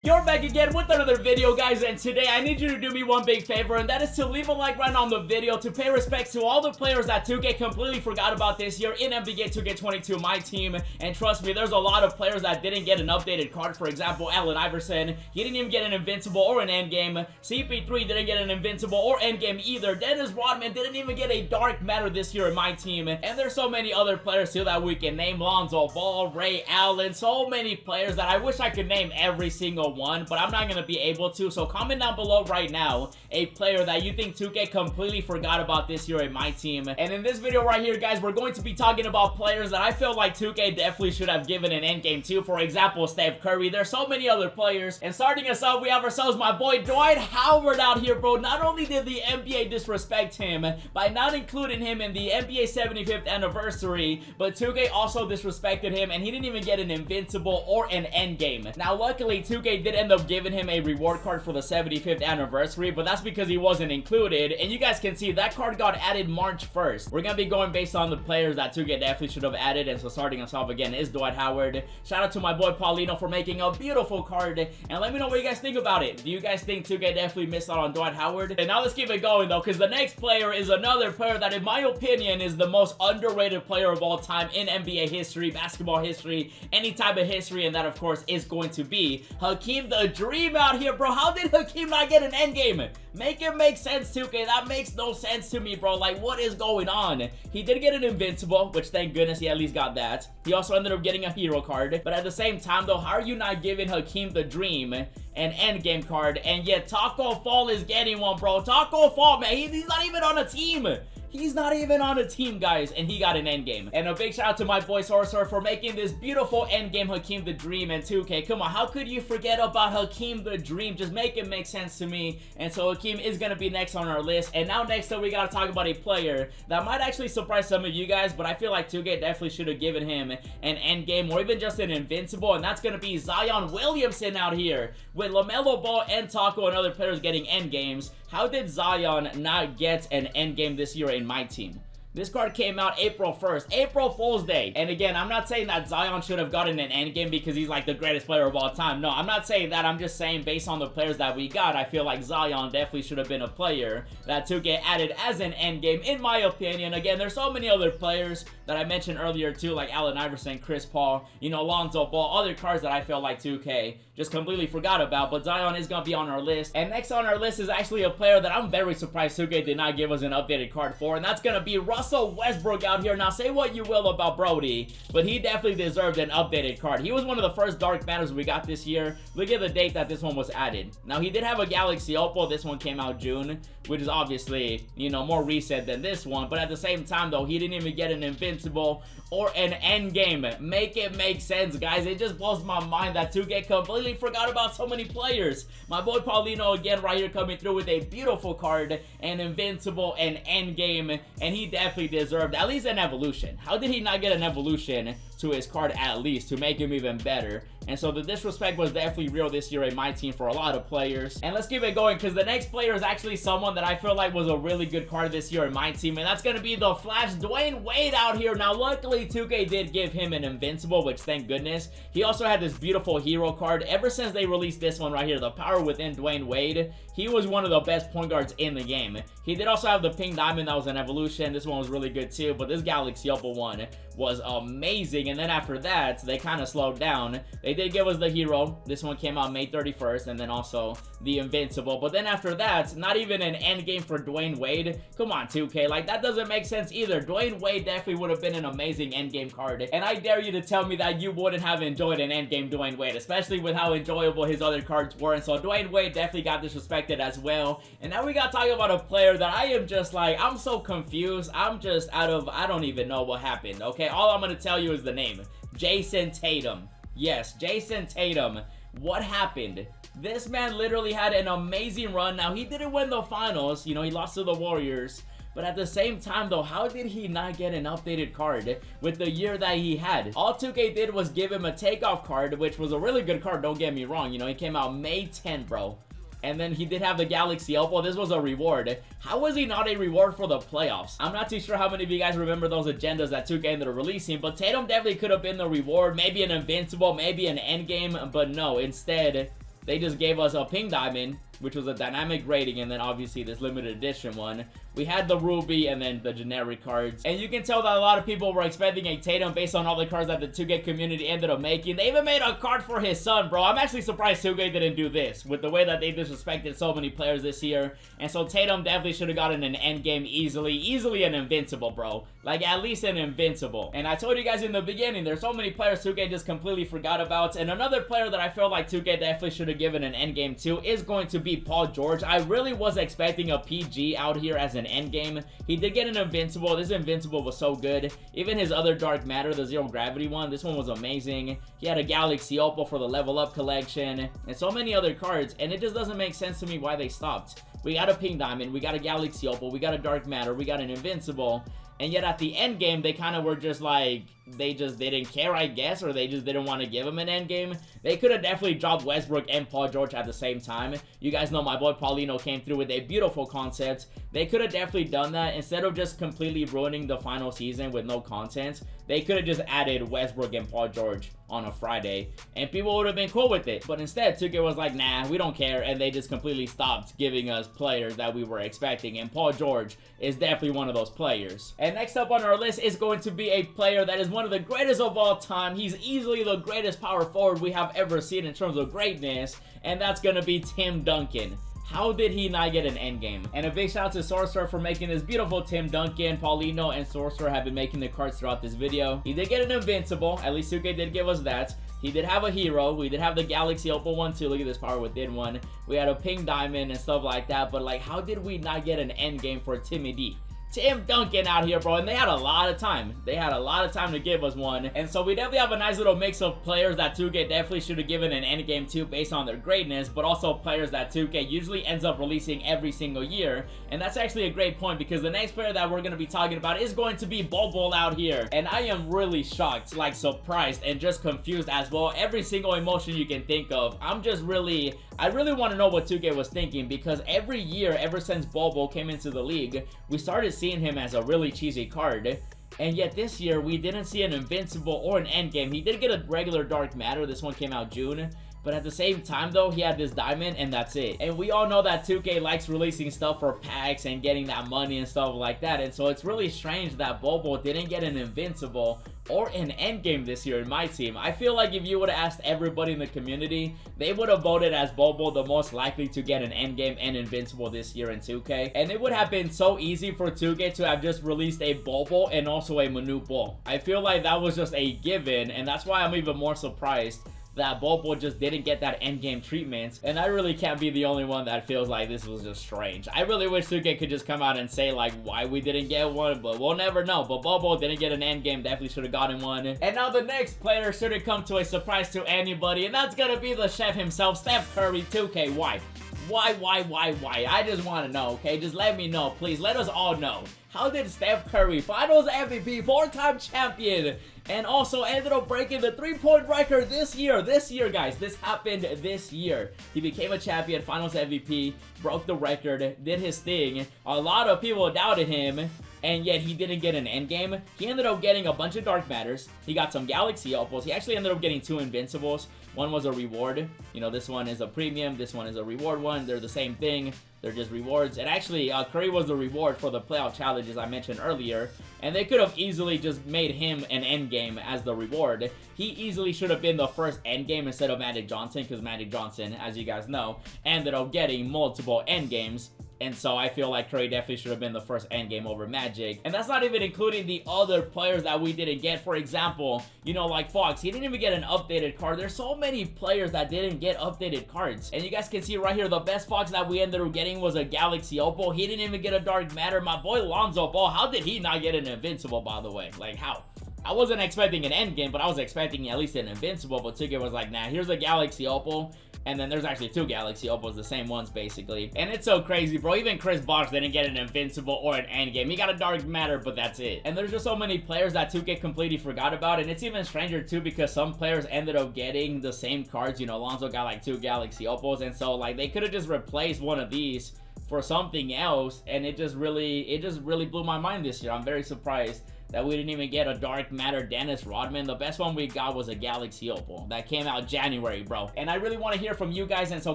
You're back again with another video, guys, and today I need you to do me one big favor, and that is to leave a like right now on the video to pay respects to all the players that 2K completely forgot about this year in NBA 2K22 Myteam. And trust me, there's a lot of players that didn't get an updated card. For example, Allen Iverson, he didn't even get an invincible or an endgame. CP3 didn't get an invincible or endgame either. Dennis Rodman didn't even get a dark matter this year in Myteam. And there's so many other players too that we can name: Lonzo Ball, Ray Allen, so many players that I wish I could name every single one, but I'm not gonna be able to. So comment down below right now a player that you think 2K completely forgot about this year in Myteam. And in this video right here, guys, we're going to be talking about players that I feel like 2K definitely should have given an endgame to. For example, Steph Curry. There's so many other players. And starting us off, we have ourselves my boy Dwight Howard out here, bro. Not only did the NBA disrespect him by not including him in the NBA 75th anniversary, but 2K also disrespected him, and he didn't even get an invincible or an endgame. Now, luckily, 2K did end up giving him a reward card for the 75th anniversary, but that's because he wasn't included. And you guys can see that card got added March 1st. We're gonna be going based on the players that 2K definitely should have added. And so starting us off again is Dwight Howard. Shout out to my boy Paulino for making a beautiful card, and let me know what you guys think about it. Do you guys think 2K definitely missed out on Dwight Howard? And now let's keep it going though, because the next player is another player that in my opinion is the most underrated player of all time in NBA history, basketball history, any type of history, and that of course is going to be Hakeem the Dream out here, bro. How did Hakeem not get an endgame? Make it make sense, 2K. That makes no sense to me, bro. Like, what is going on? He did get an invincible, which thank goodness he at least got that. He also ended up getting a hero card, but at the same time though, how are you not giving Hakeem the Dream an endgame card, and yet Taco Fall is getting one, bro? Taco Fall, man, he's not even on a team. He's not even on a team, guys, and he got an endgame. And a big shout out to my boy Sorcerer for making this beautiful endgame Hakeem the Dream. And 2K, come on, how could you forget about Hakeem the Dream? Just make it make sense to me. And so Hakeem is going to be next on our list. And now next up, we got to talk about a player that might actually surprise some of you guys, but I feel like 2K definitely should have given him an endgame or even just an invincible, and that's going to be Zion Williamson out here. With LaMelo Ball and Taco and other players getting endgames, how did Zion not get an endgame this year in Myteam? This card came out April 1st, April Fool's Day. And again, I'm not saying that Zion should have gotten an endgame because he's like the greatest player of all time. No, I'm not saying that. I'm just saying based on the players that we got, I feel like Zion definitely should have been a player that 2K added as an endgame, in my opinion. Again, there's so many other players that I mentioned earlier too, like Allen Iverson, Chris Paul, you know, Lonzo Ball, other cards that I feel like 2K just completely forgot about. But Zion is going to be on our list. And next on our list is actually a player that I'm very surprised 2K did not give us an updated card for, and that's going to be Russell Westbrook out here. Now, say what you will about Brody, but he definitely deserved an updated card. He was one of the first dark matters we got this year. Look at the date that this one was added. Now, he did have a Galaxy Opal. This one came out June, which is obviously, you know, more recent than this one. But at the same time, though, he didn't even get an invincible or an endgame. Make it make sense, guys. It just blows my mind that 2K completely forgot about so many players. My boy Paulino again right here coming through with a beautiful card, an invincible, an endgame, and he definitely deserved at least an evolution. How did he not get an evolution to his card at least to make him even better? And so the disrespect was definitely real this year in Myteam for a lot of players. And let's keep it going because the next player is actually someone that I feel like was a really good card this year in Myteam, and that's going to be the Flash Dwayne Wade out here. Now, luckily 2K did give him an invincible, which thank goodness. He also had this beautiful hero card. Ever since they released this one right here, the Power Within Dwayne Wade, he was one of the best point guards in the game. He did also have the Pink Diamond that was an evolution. This one was really good too, but this Galaxy Opal one was amazing. And then after that, they kind of slowed down. They did give us the hero. This one came out May 31st, and then also the invincible. But then after that, not even an endgame for Dwayne Wade. Come on, 2K. Like, that doesn't make sense either. Dwayne Wade definitely would have been an amazing endgame card. And I dare you to tell me that you wouldn't have enjoyed an endgame Dwayne Wade, especially with how enjoyable his other cards were. And so Dwayne Wade definitely got disrespected as well. And now we got to talk about a player that I am just like, I'm so confused. I'm just out of, I don't even know what happened, okay? All I'm going to tell you is the name. Jason Tatum. Yes, Jason Tatum. What happened? This man literally had an amazing run. Now, he didn't win the finals. You know, he lost to the Warriors. But at the same time, though, how did he not get an updated card with the year that he had? All 2K did was give him a takeoff card, which was a really good card, don't get me wrong. You know, he came out May 10th, bro. And then he did have the Galaxy Opal. This was a reward. How was he not a reward for the playoffs? I'm not too sure how many of you guys remember those agendas that 2K ended up releasing, but Tatum definitely could have been the reward. Maybe an invincible, maybe an endgame, but no. Instead, they just gave us a pink diamond, which was a dynamic rating, and then obviously this limited edition one. We had the ruby and then the generic cards. And you can tell that a lot of people were expecting a Tatum based on all the cards that the 2K community ended up making. They even made a card for his son, bro. I'm actually surprised 2K didn't do this with the way that they disrespected so many players this year. And so Tatum definitely should have gotten an endgame easily an invincible, bro. Like, at least an invincible. And I told you guys in the beginning, there's so many players 2K just completely forgot about. And another player that I feel like 2K definitely should have given an endgame to is going to be Paul George. I really was expecting a PG out here as an endgame. He did get an invincible. This invincible was so good. Even his other dark matter, the zero gravity one, this one was amazing. He had a galaxy opal for the level up collection and so many other cards, and it just doesn't make sense to me why they stopped. We got a pink diamond, we got a galaxy opal, we got a dark matter, we got an invincible, and yet at the end game they kind of were just like, they didn't care, I guess, or they just didn't want to give him an end game. They could have definitely dropped Westbrook and Paul George at the same time. You guys know my boy Paulino came through with a beautiful concept. They could have definitely done that. Instead of just completely ruining the final season with no content, they could have just added Westbrook and Paul George on a Friday, and people would have been cool with it. But instead, 2K was like, nah, we don't care, and they just completely stopped giving us players that we were expecting, and Paul George is definitely one of those players. And next up on our list is going to be a player that is one of the greatest of all time. He's easily the greatest power forward we have ever seen in terms of greatness, and that's gonna be Tim Duncan. How did he not get an endgame? And a big shout out to Sorcerer for making this beautiful Tim Duncan. Paulino and Sorcerer have been making the cards throughout this video. He did get an invincible. At least 2K did give us that. He did have a hero. We did have the Galaxy Opal one too. Look at this power within one. We had a pink diamond and stuff like that. But like, how did we not get an endgame for Timmy D? Tim Duncan out here, bro, and they had a lot of time. They had a lot of time to give us one, and so we definitely have a nice little mix of players that 2K definitely should have given an endgame to based on their greatness, but also players that 2K usually ends up releasing every single year. And that's actually a great point, because the next player that we're going to be talking about is going to be Bobo out here, and I am really shocked, like surprised, and just confused as well. Every single emotion you can think of. I really want to know what 2K was thinking, because every year, ever since Bobo came into the league, we started seeing him as a really cheesy card, and yet this year we didn't see an invincible or an endgame. He did get a regular dark matter. This one came out June, but at the same time though, he had this diamond and that's it. And we all know that 2K likes releasing stuff for packs and getting that money and stuff like that, and so it's really strange that Bobo didn't get an invincible or an endgame this year in my team. I feel like if you would have asked everybody in the community, they would have voted as Bobo the most likely to get an endgame and invincible this year in 2K. And it would have been so easy for 2K to have just released a Bobo and also a Manu Ball. I feel like that was just a given, and that's why I'm even more surprised that Bobo just didn't get that endgame treatment. And I really can't be the only one that feels like this was just strange. I really wish 2K could just come out and say like why we didn't get one, but we'll never know. But Bobo didn't get an endgame, definitely should have gotten one. And now the next player shouldn't come to a surprise to anybody, and that's gonna be the chef himself, Steph Curry. 2K, why? Why? I just want to know, okay? Just let me know, please. Let us all know. How did Steph Curry, Finals MVP, 4-time champion, and also ended up breaking the 3-point record this year? This year, guys. This happened this year. He became a champion, Finals MVP, broke the record, did his thing. A lot of people doubted him, and yet he didn't get an endgame. He ended up getting a bunch of dark matters. He got some galaxy opals. He actually ended up getting 2 invincibles. One was a reward. You know, this one is a premium. This one is a reward one. They're the same thing. They're just rewards. And actually, Curry was the reward for the playoff challenges I mentioned earlier. And they could have easily just made him an endgame as the reward. He easily should have been the first endgame instead of Magic Johnson, because Magic Johnson, as you guys know, ended up getting multiple endgames. And so I feel like Curry definitely should have been the first endgame over Magic. And that's not even including the other players that we didn't get. For example, you know, like Fox, he didn't even get an updated card. There's so many players that didn't get updated cards. And you guys can see right here, the best Fox that we ended up getting was a Galaxy Opal. He didn't even get a Dark Matter. My boy Lonzo Ball, how did he not get an Invincible, by the way? Like, how? I wasn't expecting an endgame, but I was expecting at least an Invincible. But 2K was like, nah, here's a Galaxy Opal. And then there's actually 2 Galaxy Opals, the same ones basically. And it's so crazy, bro. Even Chris Bosh didn't get an Invincible or an endgame. He got a Dark Matter, but that's it. And there's just so many players that 2K completely forgot about. And it's even stranger too, because some players ended up getting the same cards. You know, Lonzo got like 2 Galaxy Opals, and so like they could have just replaced one of these for something else, and it just really blew my mind this year. I'm very surprised that we didn't even get a Dark Matter Dennis Rodman. The best one we got was a Galaxy Opal that came out January, bro. And I really want to hear from you guys, and so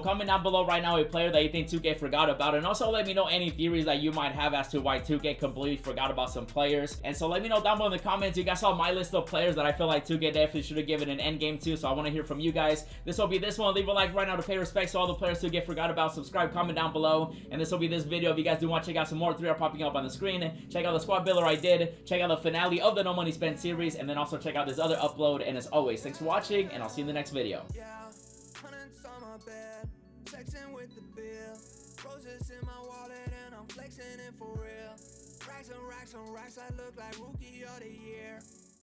comment down below right now a player that you think 2K forgot about, and also let me know any theories that you might have as to why 2K completely forgot about some players. And so let me know down below in the comments. You guys saw my list of players that I feel like 2K definitely should have given an endgame to, so I want to hear from you guys. This will be this one. Leave a like right now to pay respects to all the players 2K forgot about. Subscribe, comment down below, and this will be this video. If you guys do want to check out some more, 3 are popping up on the screen. Check out the squad builder I did, check out the finale of the No Money Spent series, and then also check out this other upload. And as always, thanks for watching, and I'll see you in the next video. Texting with the bill, roses in my wallet, and I'm flexing it for real. Racks and racks and racks, I look like rookie of the year.